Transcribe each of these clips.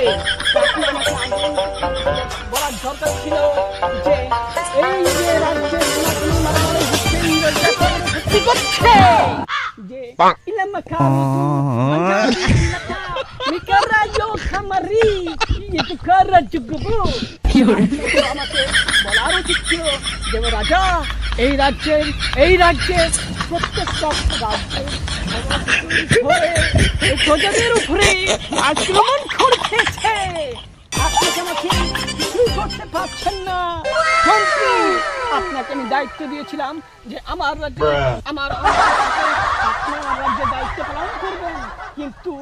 আপনি আমাকে আগে বলার দরকার ছিল যে এই যে রাজ্যের সনাতনী মারামারি হচ্ছে, ইংরেজরা ক্ষতি করছে, যে ইলামা মিকারাজো খামারি itu kara cukup আমাকে বলার উচিত ছিল যে রাজা এই রাজ্যের প্রত্যেকটা রাজ্যে এই প্রজাদের উপরে আক্রমণ করতেছে। আপনি আমাকে কিছুই করতে পারছেন না মন্ত্রী। আপনাকে আমি দায়িত্ব দিয়েছিলাম যে আমার রাজ্যে আমার রাজ্যে দায়িত্ব পালন করবেন, কিন্তু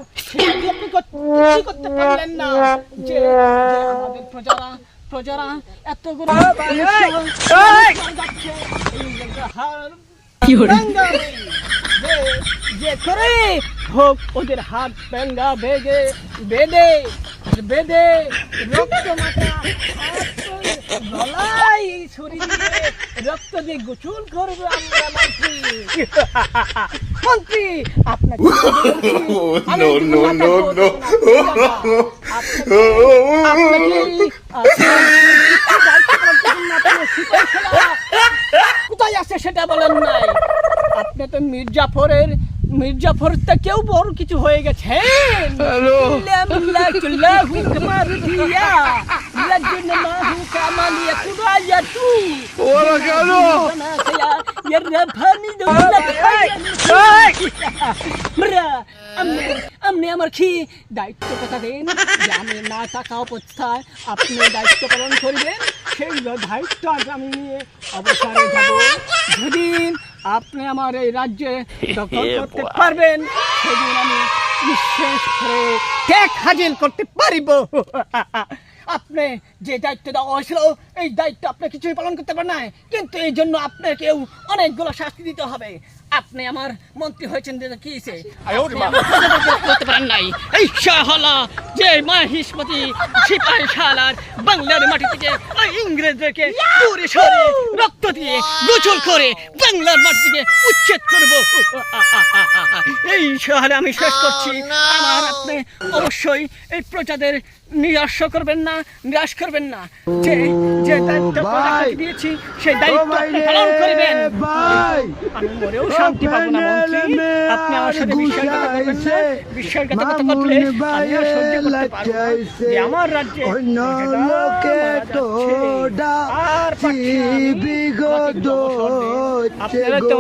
আপনি কিছুই করতে পারলেন না। যে আমাদের প্রজারা এতগুলো যে করে হোক ওদের হাত ব্যাঙ্গা বেঁধে রক্ত মাথা গলায় ছুরি দিয়ে রক্ত দিয়ে গোসল করবে আমরা মন্ত্রী। আপনাকে কোথায় আছে সেটা বলেন নাই। আপনি তো মির্জাফর থেকেও বড় কিছু হয়ে গেছেন। আপনি আমার কি দায়িত্ব কথা দেন যে আমি না থাকা অবস্থায় আপনি দায়িত্ব পালন করবেন, সেই দায়িত্ব আমি নিয়ে অবসরে যাব। যেদিন আপনি আমার এই রাজ্যে দখল করতে পারবেন সেদিন আমি নিঃশেষ করে ত্যাগ হাজির করতে পারিব। আপনি যে দায়িত্ব দেওয়া হয়েছিল এই দায়িত্ব আপনি কিছুই পালন করতে পারেন না, কিন্তু এই জন্য আপনাকেও অনেকগুলো শাস্তি দিতে হবে। আপনি আমার মন্ত্রী হয়েছেন কি করতে পারেন নাই। এই শাহলা যে মহিষ্মতি সিপাহী শালার বাংলার মাটি থেকে ইংরেজদেরকে দূরে সরে রক্ত দিয়ে গোসল করে বাংলার মাটি থেকে উচ্ছেদ করব, এই শাহলে আমি শেষ করছি। আমার আপনি অবশ্যই এই প্রজাদের নিরাশ করবেন না। যে দায়িত্ব দিয়েছি সেই দায়িত্ব আপনি পালন করবেন। আমি মরেও শান্তি পাবো না মন্ত্রী। আপনি আমার সাথে বিশ্বাসঘাতকতা করলে আমি আর সহ্য করতে পারবো না যে আমার রাজ্যে আর আপনারা তো